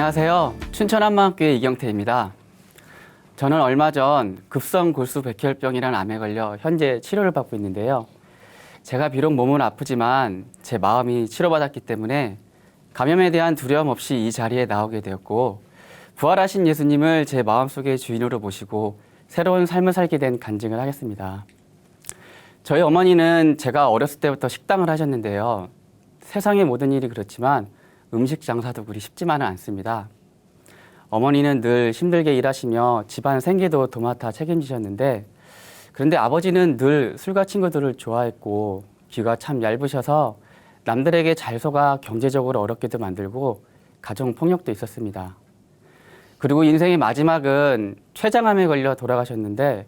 안녕하세요. 춘천한마음교회 이경태입니다. 저는 얼마 전 급성 골수 백혈병이라는 암에 걸려 현재 치료를 받고 있는데요. 제가 비록 몸은 아프지만 제 마음이 치료받았기 때문에 감염에 대한 두려움 없이 이 자리에 나오게 되었고, 부활하신 예수님을 제 마음속의 주인으로 모시고 새로운 삶을 살게 된 간증을 하겠습니다. 저희 어머니는 제가 어렸을 때부터 식당을 하셨는데요. 세상의 모든 일이 그렇지만 음식 장사도 그리 쉽지만은 않습니다. 어머니는 늘 힘들게 일하시며 집안 생계도 도맡아 책임지셨는데, 그런데 아버지는 늘 술과 친구들을 좋아했고 귀가 참 얇으셔서 남들에게 잘 속아 경제적으로 어렵게도 만들고 가정 폭력도 있었습니다. 그리고 인생의 마지막은 췌장암에 걸려 돌아가셨는데,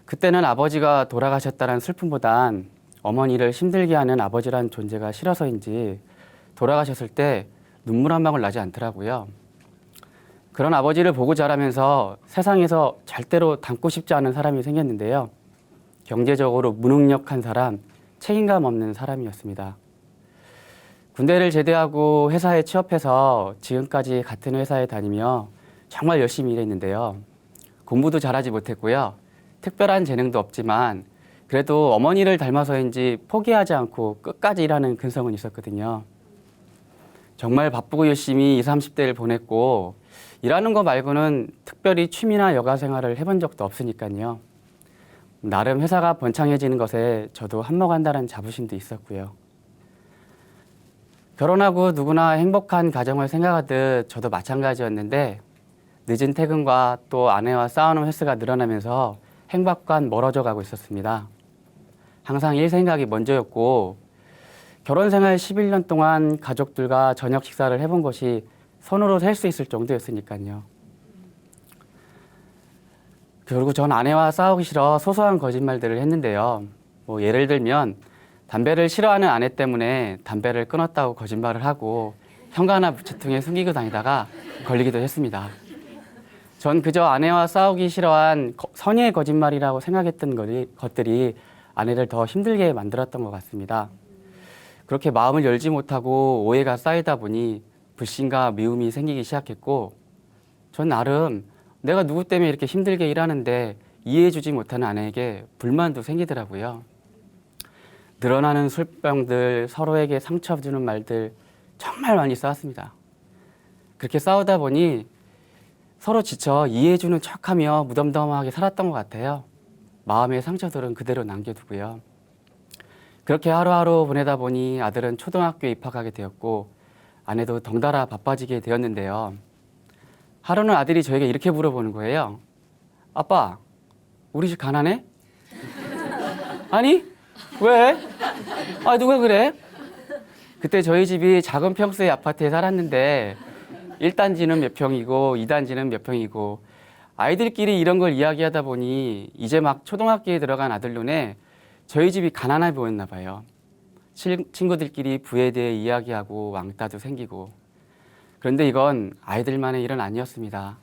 그때는 아버지가 돌아가셨다는 슬픔보단 어머니를 힘들게 하는 아버지란 존재가 싫어서인지 돌아가셨을 때 눈물 한 방울 나지 않더라고요. 그런 아버지를 보고 자라면서 세상에서 절대로 닮고 싶지 않은 사람이 생겼는데요. 경제적으로 무능력한 사람, 책임감 없는 사람이었습니다. 군대를 제대하고 회사에 취업해서 지금까지 같은 회사에 다니며 정말 열심히 일했는데요. 공부도 잘하지 못했고요. 특별한 재능도 없지만 그래도 어머니를 닮아서인지 포기하지 않고 끝까지 일하는 근성은 있었거든요. 정말 바쁘고 열심히 20, 30대를 보냈고 일하는 거 말고는 특별히 취미나 여가 생활을 해본 적도 없으니까요. 나름 회사가 번창해지는 것에 저도 한몫한다는 자부심도 있었고요. 결혼하고 누구나 행복한 가정을 생각하듯 저도 마찬가지였는데, 늦은 퇴근과 또 아내와 싸우는 횟수가 늘어나면서 행복과는 멀어져 가고 있었습니다. 항상 일 생각이 먼저였고, 결혼 생활 11년 동안 가족들과 저녁 식사를 해본 것이 손으로 셀 수 있을 정도였으니까요. 그리고 전 아내와 싸우기 싫어 소소한 거짓말들을 했는데요. 예를 들면 담배를 싫어하는 아내 때문에 담배를 끊었다고 거짓말을 하고 현관이나 부채통에 숨기고 다니다가 걸리기도 했습니다. 전 그저 아내와 싸우기 싫어한 선의의 거짓말이라고 생각했던 것들이 아내를 더 힘들게 만들었던 것 같습니다. 그렇게 마음을 열지 못하고 오해가 쌓이다 보니 불신과 미움이 생기기 시작했고, 전 나름 내가 누구 때문에 이렇게 힘들게 일하는데 이해해주지 못하는 아내에게 불만도 생기더라고요. 늘어나는 술병들, 서로에게 상처 주는 말들 정말 많이 싸웠습니다. 그렇게 싸우다 보니 서로 지쳐 이해해주는 척하며 무덤덤하게 살았던 것 같아요. 마음의 상처들은 그대로 남겨두고요. 그렇게 하루하루 보내다 보니 아들은 초등학교에 입학하게 되었고 아내도 덩달아 바빠지게 되었는데요. 하루는 아들이 저에게 이렇게 물어보는 거예요. 아빠, 우리 집 가난해? 아니, 왜? 아, 누가 그래? 그때 저희 집이 작은 평수의 아파트에 살았는데 1단지는 몇 평이고 2단지는 몇 평이고, 아이들끼리 이런 걸 이야기하다 보니 이제 막 초등학교에 들어간 아들 눈에 저희 집이 가난해 보였나 봐요. 친구들끼리 부에 대해 이야기하고 왕따도 생기고. 그런데 이건 아이들만의 일은 아니었습니다.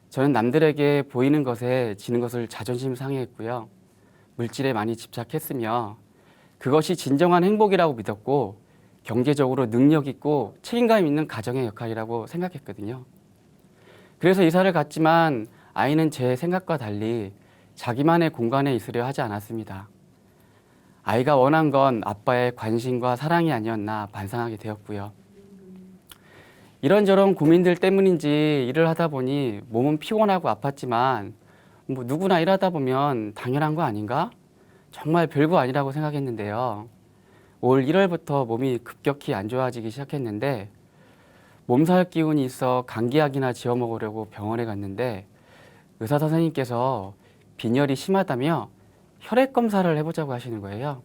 저는 남들에게 보이는 것에 지는 것을 자존심 상해했고요. 물질에 많이 집착했으며 그것이 진정한 행복이라고 믿었고 경제적으로 능력 있고 책임감 있는 가정의 역할이라고 생각했거든요. 그래서 이사를 갔지만 아이는 제 생각과 달리 자기만의 공간에 있으려 하지 않았습니다. 아이가 원한 건 아빠의 관심과 사랑이 아니었나 반성하게 되었고요. 이런저런 고민들 때문인지 일을 하다 보니 몸은 피곤하고 아팠지만 누구나 일하다 보면 당연한 거 아닌가? 정말 별거 아니라고 생각했는데요. 올 1월부터 몸이 급격히 안 좋아지기 시작했는데 몸살 기운이 있어 감기약이나 지어 먹으려고 병원에 갔는데 의사 선생님께서 빈혈이 심하다며 혈액 검사를 해보자고 하시는 거예요.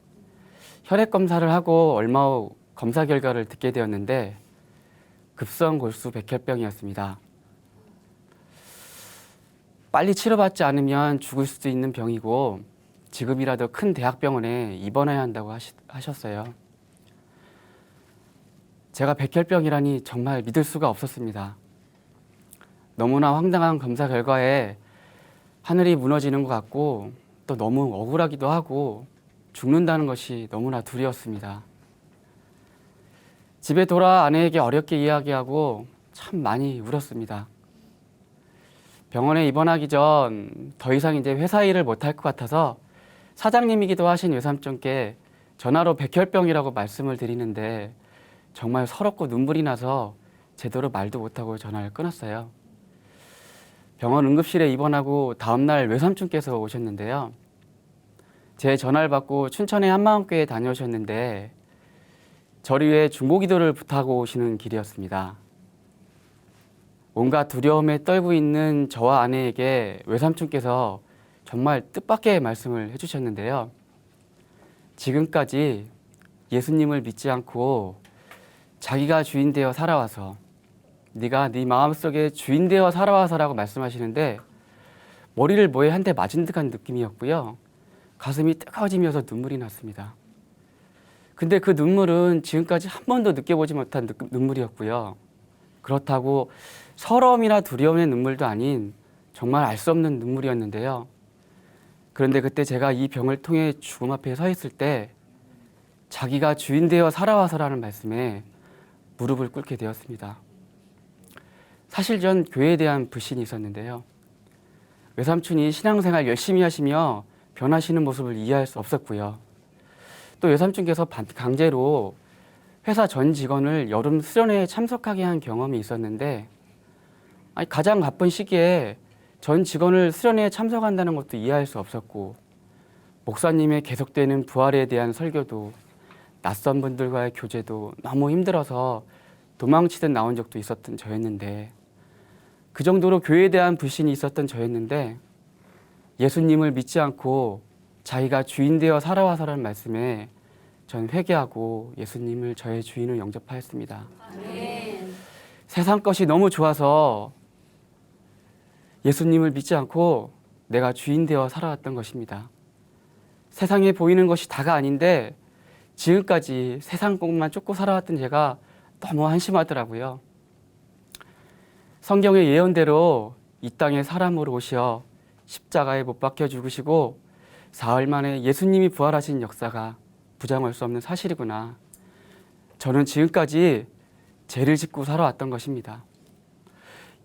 혈액 검사를 하고 얼마 후 검사 결과를 듣게 되었는데 급성 골수 백혈병이었습니다. 빨리 치료받지 않으면 죽을 수도 있는 병이고 지금이라도 큰 대학병원에 입원해야 한다고 하셨어요. 제가 백혈병이라니 정말 믿을 수가 없었습니다. 너무나 황당한 검사 결과에 하늘이 무너지는 것 같고 또 너무 억울하기도 하고 죽는다는 것이 너무나 두려웠습니다. 집에 돌아 아내에게 어렵게 이야기하고 참 많이 울었습니다. 병원에 입원하기 전 더 이상 이제 회사 일을 못할 것 같아서 사장님이기도 하신 외삼촌께 전화로 백혈병이라고 말씀을 드리는데 정말 서럽고 눈물이 나서 제대로 말도 못하고 전화를 끊었어요. 병원 응급실에 입원하고 다음날 외삼촌께서 오셨는데요. 제 전화를 받고 춘천의 한마음교회에 다녀오셨는데 저를 위해 중보기도를 부탁하고 오시는 길이었습니다. 온갖 두려움에 떨고 있는 저와 아내에게 외삼촌께서 정말 뜻밖의 말씀을 해주셨는데요. 지금까지 예수님을 믿지 않고 자기가 주인 되어 살아와서 네가 네 마음속에 주인 되어 살아와서라고 말씀하시는데 머리를 뭐에 한 대 맞은 듯한 느낌이었고요. 가슴이 뜨거워지면서 눈물이 났습니다. 근데 그 눈물은 지금까지 한 번도 느껴보지 못한 눈물이었고요. 그렇다고 서러움이나 두려움의 눈물도 아닌 정말 알 수 없는 눈물이었는데요. 그런데 그때 제가 이 병을 통해 죽음 앞에 서 있을 때 자기가 주인 되어 살아와서라는 말씀에 무릎을 꿇게 되었습니다. 사실 전 교회에 대한 불신이 있었는데요. 외삼촌이 신앙생활 열심히 하시며 변하시는 모습을 이해할 수 없었고요. 또 외삼촌께서 강제로 회사 전 직원을 여름 수련회에 참석하게 한 경험이 있었는데 가장 바쁜 시기에 전 직원을 수련회에 참석한다는 것도 이해할 수 없었고 목사님의 계속되는 부활에 대한 설교도 낯선 분들과의 교제도 너무 힘들어서 도망치듯 나온 적도 있었던 저였는데 그 정도로 교회에 대한 불신이 있었던 저였는데 예수님을 믿지 않고 자기가 주인 되어 살아와서라는 말씀에 전 회개하고 예수님을 저의 주인으로 영접하였습니다. 아멘. 세상 것이 너무 좋아서 예수님을 믿지 않고 내가 주인 되어 살아왔던 것입니다. 세상에 보이는 것이 다가 아닌데 지금까지 세상 것만 쫓고 살아왔던 제가 너무 한심하더라고요. 성경의 예언대로 이 땅에 사람으로 오셔 십자가에 못 박혀 죽으시고 사흘 만에 예수님이 부활하신 역사가 부정할 수 없는 사실이구나. 저는 지금까지 죄를 짓고 살아왔던 것입니다.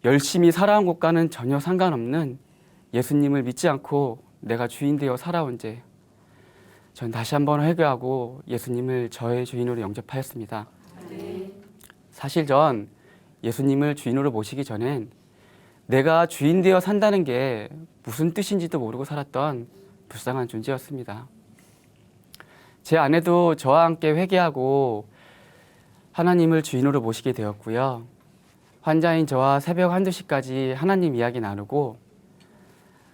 열심히 살아온 것과는 전혀 상관없는 예수님을 믿지 않고 내가 주인 되어 살아온 죄. 전 다시 한번 회개하고 예수님을 저의 주인으로 영접하였습니다. 사실 전 예수님을 주인으로 모시기 전엔 내가 주인 되어 산다는 게 무슨 뜻인지도 모르고 살았던 불쌍한 존재였습니다. 제 아내도 저와 함께 회개하고 하나님을 주인으로 모시게 되었고요. 환자인 저와 새벽 1~2시까지 하나님 이야기 나누고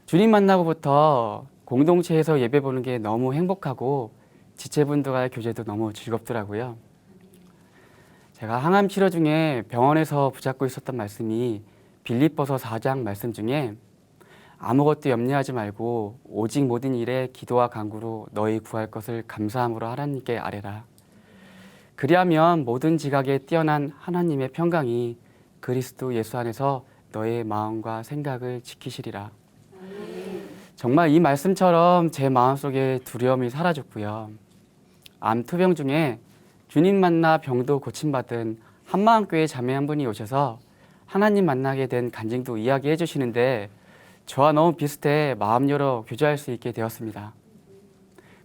주님 만나고부터 공동체에서 예배 보는 게 너무 행복하고 지체분들과의 교제도 너무 즐겁더라고요. 제가 항암 치료 중에 병원에서 붙잡고 있었던 말씀이 빌립보서 4장 말씀 중에 아무것도 염려하지 말고 오직 모든 일에 기도와 간구로 너희 구할 것을 감사함으로 하나님께 아뢰라. 그리하면 모든 지각에 뛰어난 하나님의 평강이 그리스도 예수 안에서 너의 마음과 생각을 지키시리라. 정말 이 말씀처럼 제 마음속에 두려움이 사라졌고요. 암 투병 중에 주님 만나 병도 고침받은 한마음교회 자매 한 분이 오셔서 하나님 만나게 된 간증도 이야기해 주시는데 저와 너무 비슷해 마음 열어 교제할 수 있게 되었습니다.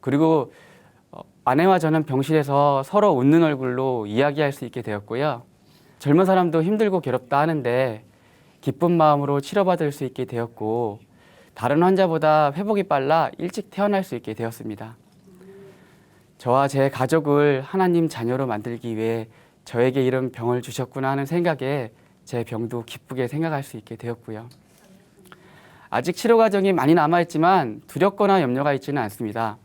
그리고 아내와 저는 병실에서 서로 웃는 얼굴로 이야기할 수 있게 되었고요. 젊은 사람도 힘들고 괴롭다 하는데 기쁜 마음으로 치료받을 수 있게 되었고 다른 환자보다 회복이 빨라 일찍 태어날 수 있게 되었습니다. 저와 제 가족을 하나님 자녀로 만들기 위해 저에게 이런 병을 주셨구나 하는 생각에 제 병도 기쁘게 생각할 수 있게 되었고요. 아직 치료 과정이 많이 남아있지만 두렵거나 염려가 있지는 않습니다.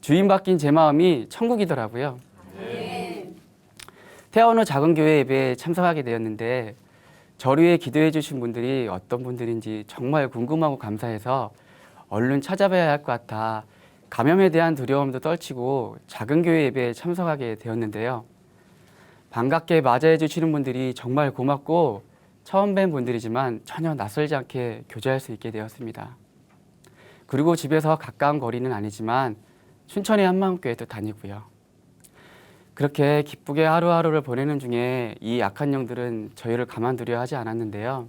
주인 바뀐 제 마음이 천국이더라고요. 태어난 후 작은 교회 예배에 참석하게 되었는데 저를 위해 기도해 주신 분들이 어떤 분들인지 정말 궁금하고 감사해서 얼른 찾아봐야 할 것 같아 감염에 대한 두려움도 떨치고 작은 교회 예배에 참석하게 되었는데요. 반갑게 맞이해 주시는 분들이 정말 고맙고 처음 뵌 분들이지만 전혀 낯설지 않게 교제할 수 있게 되었습니다. 그리고 집에서 가까운 거리는 아니지만 춘천의 한마음교회도 다니고요. 그렇게 기쁘게 하루하루를 보내는 중에 이 악한 영들은 저희를 가만두려 하지 않았는데요.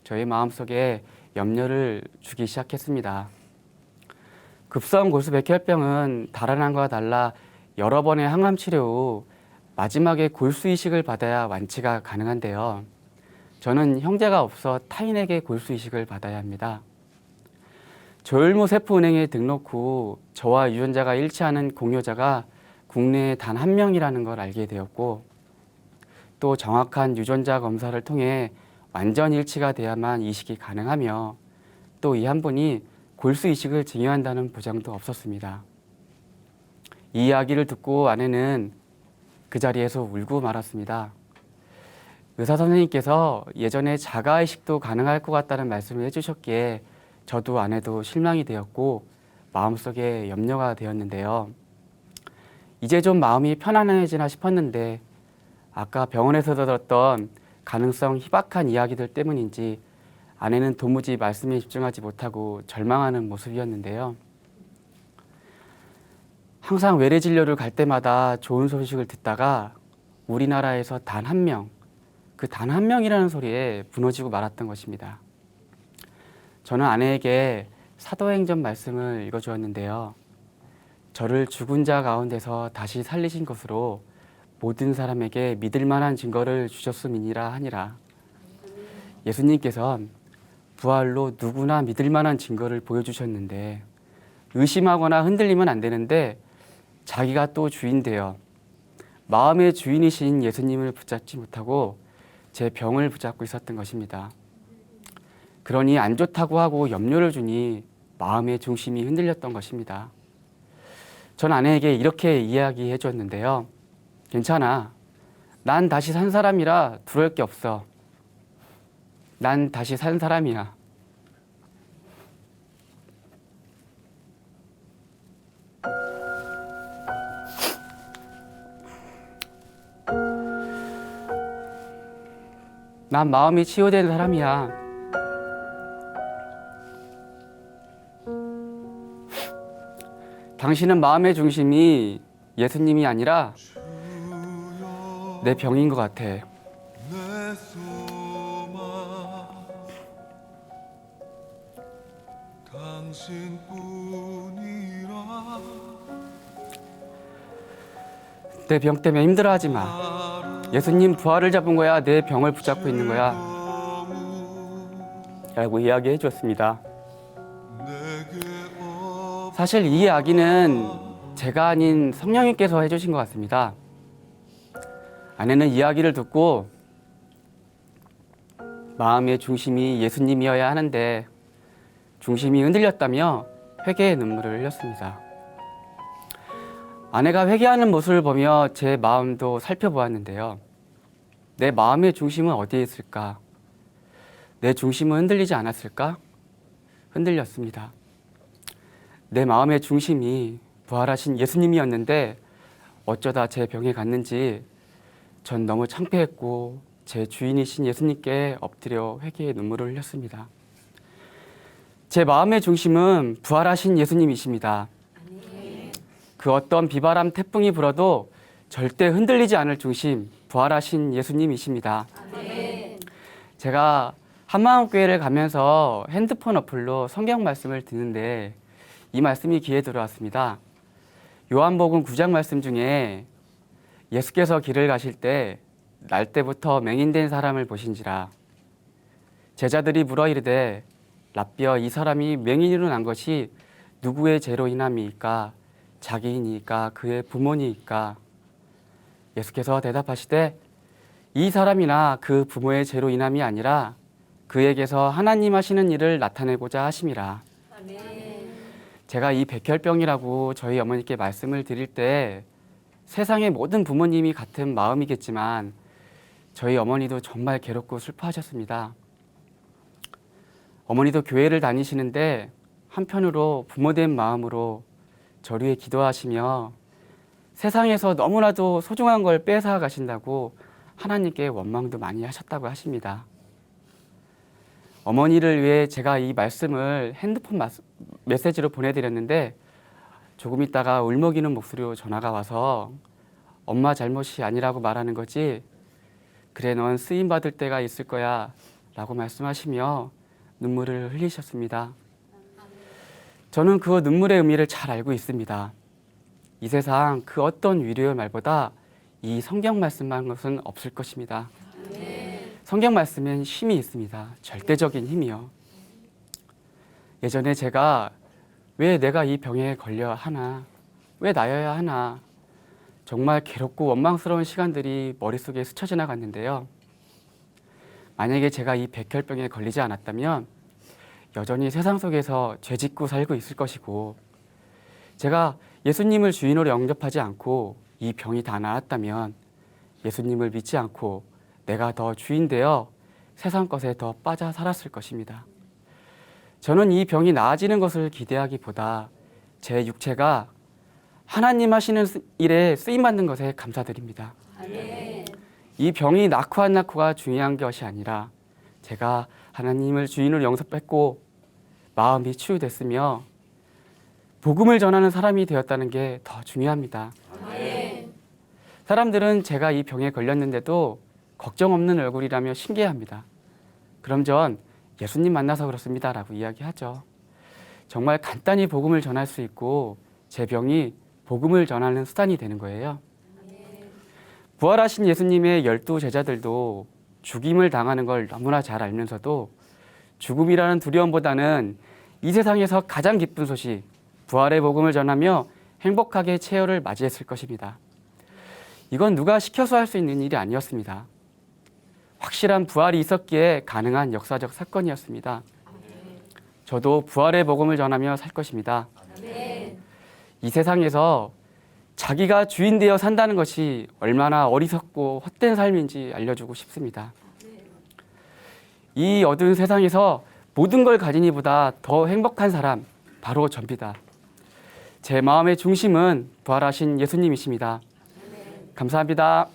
저희 마음속에 염려를 주기 시작했습니다. 급성 골수 백혈병은 다른 암과 달라 여러 번의 항암 치료 후 마지막에 골수 이식을 받아야 완치가 가능한데요. 저는 형제가 없어 타인에게 골수 이식을 받아야 합니다. 조혈모 세포은행에 등록 후 저와 유전자가 일치하는 공여자가 국내에 단 한 명이라는 걸 알게 되었고, 또 정확한 유전자 검사를 통해 완전 일치가 돼야만 이식이 가능하며, 또 이 한 분이 골수 이식을 증여한다는 보장도 없었습니다. 이 이야기를 듣고 아내는 그 자리에서 울고 말았습니다. 의사 선생님께서 예전에 자가 이식도 가능할 것 같다는 말씀을 해주셨기에 저도 아내도 실망이 되었고 마음속에 염려가 되었는데요. 이제 좀 마음이 편안해지나 싶었는데 아까 병원에서 들었던 가능성 희박한 이야기들 때문인지 아내는 도무지 말씀에 집중하지 못하고 절망하는 모습이었는데요. 항상 외래 진료를 갈 때마다 좋은 소식을 듣다가 우리나라에서 단 한 명, 그 단 한 명이라는 소리에 무너지고 말았던 것입니다. 저는 아내에게 사도행전 말씀을 읽어주었는데요. 저를 죽은 자 가운데서 다시 살리신 것으로 모든 사람에게 믿을 만한 증거를 주셨음이니라 하니라. 예수님께서는 부활로 누구나 믿을 만한 증거를 보여주셨는데 의심하거나 흔들리면 안 되는데 자기가 또 주인 되어 마음의 주인이신 예수님을 붙잡지 못하고 제 병을 붙잡고 있었던 것입니다. 그러니 안 좋다고 하고 염려를 주니 마음의 중심이 흔들렸던 것입니다. 전 아내에게 이렇게 이야기해 줬는데요. 괜찮아. 난 다시 산 사람이라 두려울 게 없어. 난 다시 산 사람이야. 난 마음이 치유된 사람이야. 당신은 마음의 중심이 예수님이 아니라 내 병인 것 같아. 내 병 때문에 힘들어하지 마. 예수님 부활을 잡은 거야. 내 병을 붙잡고 있는 거야. 라고 이야기해 주었습니다. 사실 이 이야기는 제가 아닌 성령님께서 해주신 것 같습니다. 아내는 이야기를 듣고 마음의 중심이 예수님이어야 하는데 중심이 흔들렸다며 회개의 눈물을 흘렸습니다. 아내가 회개하는 모습을 보며 제 마음도 살펴보았는데요. 내 마음의 중심은 어디에 있을까? 내 중심은 흔들리지 않았을까? 흔들렸습니다. 내 마음의 중심이 부활하신 예수님이었는데 어쩌다 제 병에 갔는지 전 너무 창피했고 제 주인이신 예수님께 엎드려 회개의 눈물을 흘렸습니다. 제 마음의 중심은 부활하신 예수님이십니다. 그 어떤 비바람 태풍이 불어도 절대 흔들리지 않을 중심, 부활하신 예수님이십니다. 제가 한마음교회를 가면서 핸드폰 어플로 성경 말씀을 듣는데 이 말씀이 귀에 들어왔습니다. 요한복음 9장 말씀 중에 예수께서 길을 가실 때 날 때부터 맹인된 사람을 보신지라. 제자들이 물어 이르되 라삐어 이 사람이 맹인으로 난 것이 누구의 죄로 인함이니까? 자기이니까 그의 부모니까? 예수께서 대답하시되 이 사람이나 그 부모의 죄로 인함이 아니라 그에게서 하나님 하시는 일을 나타내고자 하심이라. 제가 이 백혈병이라고 저희 어머니께 말씀을 드릴 때 세상의 모든 부모님이 같은 마음이겠지만 저희 어머니도 정말 괴롭고 슬퍼하셨습니다. 어머니도 교회를 다니시는데 한편으로 부모된 마음으로 저를 위해 기도하시며 세상에서 너무나도 소중한 걸 뺏어가 가신다고 하나님께 원망도 많이 하셨다고 하십니다. 어머니를 위해 제가 이 말씀을 핸드폰 메시지로 보내드렸는데 조금 있다가 울먹이는 목소리로 전화가 와서 엄마 잘못이 아니라고 말하는 거지. 그래, 넌 쓰임 받을 때가 있을 거야 라고 말씀하시며 눈물을 흘리셨습니다. 저는 그 눈물의 의미를 잘 알고 있습니다. 이 세상 그 어떤 위로의 말보다 이 성경 말씀만 것은 없을 것입니다. 성경 말씀엔 힘이 있습니다. 절대적인 힘이요. 예전에 제가 왜 내가 이 병에 걸려야 하나, 왜 나여야 하나, 정말 괴롭고 원망스러운 시간들이 머릿속에 스쳐 지나갔는데요. 만약에 제가 이 백혈병에 걸리지 않았다면 여전히 세상 속에서 죄짓고 살고 있을 것이고, 제가 예수님을 주인으로 영접하지 않고 이 병이 다 나았다면 예수님을 믿지 않고 내가 더 주인 되어 세상 것에 더 빠져 살았을 것입니다. 저는 이 병이 나아지는 것을 기대하기보다 제 육체가 하나님 하시는 일에 쓰임받는 것에 감사드립니다. 이 병이 낫고 안 낫고가 중요한 것이 아니라 제가 하나님을 주인으로 영접했고 마음이 치유됐으며 복음을 전하는 사람이 되었다는 게 더 중요합니다. 사람들은 제가 이 병에 걸렸는데도 걱정 없는 얼굴이라며 신기해합니다. 그럼 전 예수님 만나서 그렇습니다 라고 이야기하죠. 정말 간단히 복음을 전할 수 있고 제 병이 복음을 전하는 수단이 되는 거예요. 부활하신 예수님의 12 제자들도 죽임을 당하는 걸 너무나 잘 알면서도 죽음이라는 두려움보다는 이 세상에서 가장 기쁜 소식, 부활의 복음을 전하며 행복하게 최후를 맞이했을 것입니다. 이건 누가 시켜서 할 수 있는 일이 아니었습니다. 확실한 부활이 있었기에 가능한 역사적 사건이었습니다. 저도 부활의 복음을 전하며 살 것입니다. 이 세상에서 자기가 주인 되어 산다는 것이 얼마나 어리석고 헛된 삶인지 알려주고 싶습니다. 이 어두운 세상에서 모든 걸 가진 이보다 더 행복한 사람, 바로 접니다. 제 마음의 중심은 부활하신 예수님이십니다. 감사합니다.